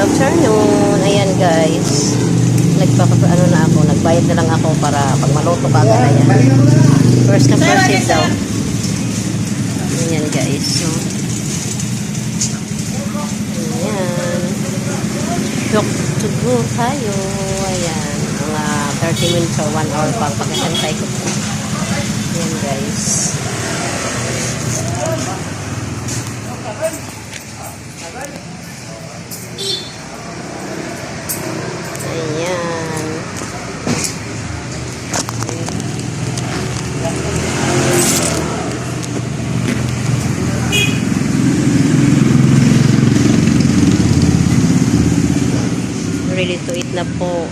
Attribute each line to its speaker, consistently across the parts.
Speaker 1: afternoon. Ayan guys. Ano na ako. Nagbayad na lang ako para pag maluto ka agad na yan. First na first hit daw. Ayan guys. So, ayan. Shock to go tayo. Ayan. Mga 30 minutes or 1 hour pa. Pagkasantay ko. Ayan guys. Ayan. Ready to eat na po.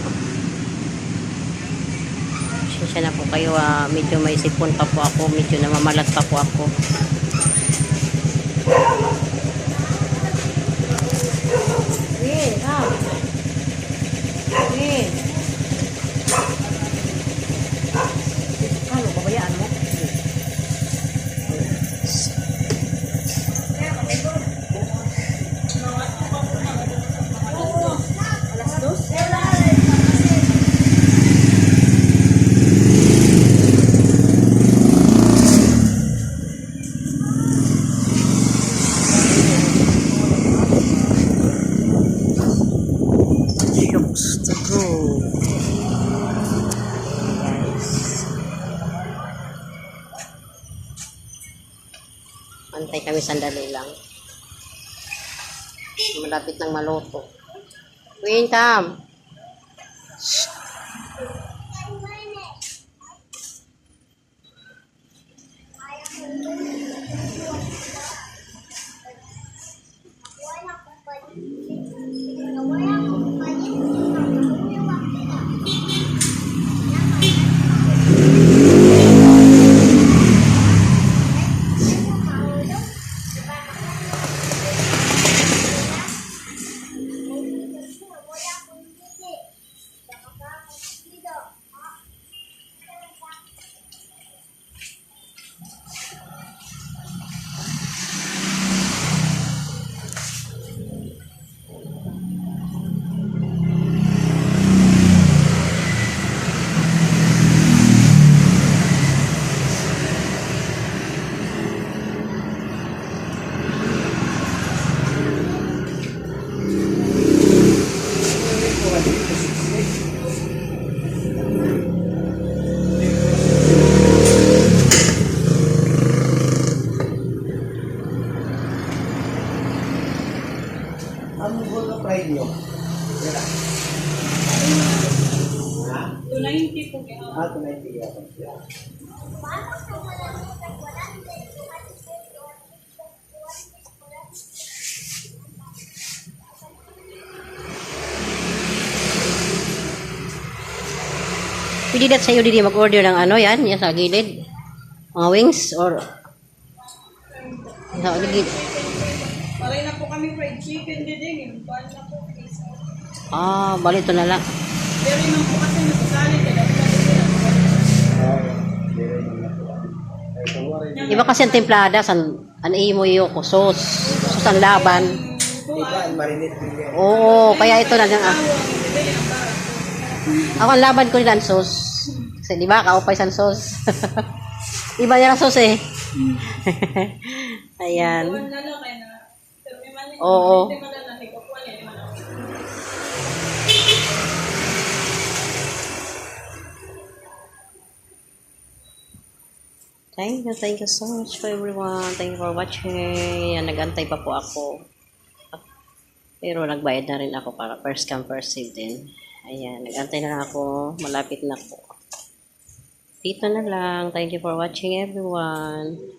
Speaker 1: Siya na po kayo. Medyo may sipon pa po ako. Medyo namamalat pa po ako. Win, come. Win. Ano, babayaan mo? To go. Guys. Antay kami sandali lang. Malapit ng maluto. Win, come.
Speaker 2: Ang gulo price nyo? Wala. Ha?
Speaker 3: 290 po kaya.
Speaker 2: 290 yata.
Speaker 1: Pwede dat sa'yo didi mag-order ng ano yan sa gilid. Mga wings or sa gilid.
Speaker 3: Paray na po kami fried chicken din. Bal na po.
Speaker 1: Bali ito na lang.
Speaker 3: Pero naman po kasi nasasali kaya
Speaker 1: Iba kasi ang templada an imo yo ko sauce ang laban.
Speaker 2: Diba, ang marinate nila.
Speaker 1: Oo, kaya ito na lang. Ako ang laban ko nila ang sauce. Kasi di ba kaupay sa sauce. Iba niya ang sauce eh. Ayan. Oo. Thank you so much for everyone. Thank you for watching. Yan, nag-antay pa po ako. Pero nagbayad na rin ako para first come first serve din. Ayan, nag-antay na lang ako. Malapit na po. Dito na lang. Thank you for watching everyone.